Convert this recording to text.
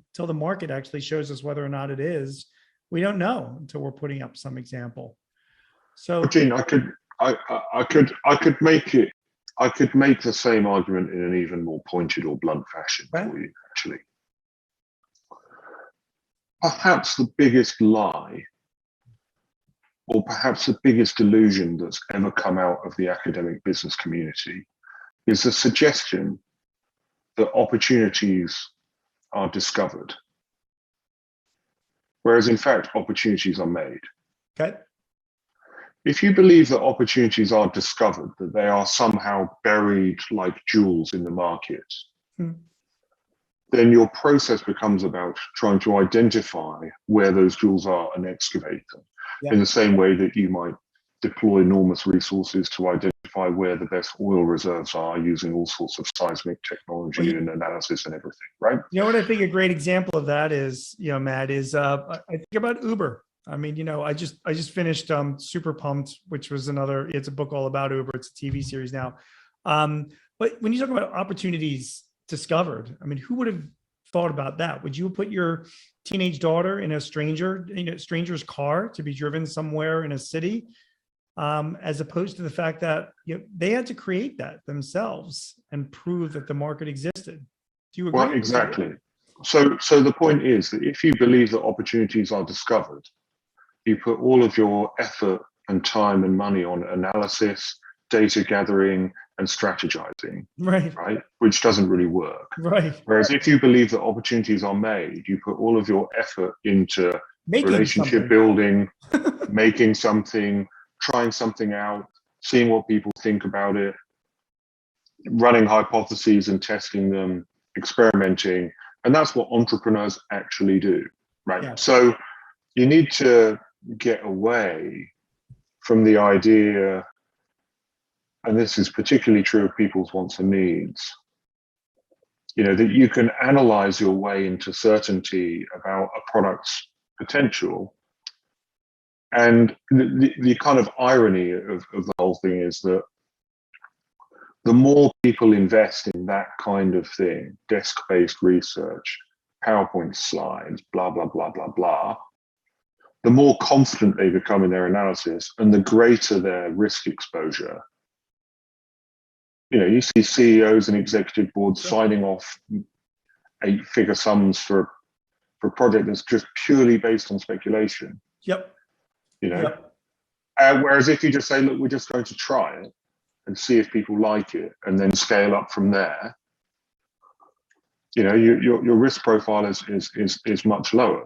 until the market actually shows us whether or not it is. We don't know until we're putting up some example. So, Gene, I could make the same argument in an even more pointed or blunt fashion for you, actually. Perhaps the biggest lie, or perhaps the biggest illusion that's ever come out of the academic business community, is the suggestion that opportunities are discovered, whereas in fact opportunities are made. okay. If you believe that opportunities are discovered, that they are somehow buried like jewels in the market, then your process becomes about trying to identify where those jewels are and excavate them. In the same way that you might deploy enormous resources to identify where the best oil reserves are using all sorts of seismic technology and analysis and everything, right? You know what I think a great example of that is, Matt, is I think about Uber. I mean, I just finished Super Pumped, which was it's a book all about Uber. It's a TV series now. But when you talk about opportunities discovered, I mean, who would have thought about that? Would you put your teenage daughter in a stranger's car to be driven somewhere in a city, as opposed to the fact that they had to create that themselves and prove that the market existed? Do you agree? Well, exactly. So the point is that if you believe that opportunities are discovered, you put all of your effort and time and money on analysis, data gathering, and strategizing, right? Which doesn't really work. Right. Whereas if you believe that opportunities are made, you put all of your effort into relationship building, making something, trying something out, seeing what people think about it, running hypotheses and testing them, experimenting. And that's what entrepreneurs actually do, right? Yeah. So you need to get away from the idea, and this is particularly true of people's wants and needs, that you can analyze your way into certainty about a product's potential. And the kind of irony of the whole thing is that the more people invest in that kind of thing, desk-based research, PowerPoint slides, blah, blah, blah, blah, blah, the more confident they become in their analysis and the greater their risk exposure. You see CEOs and executive boards signing off 8-figure sums for a project that's just purely based on speculation. Yep. Whereas if you just say, look, we're just going to try it and see if people like it and then scale up from there, your risk profile is much lower.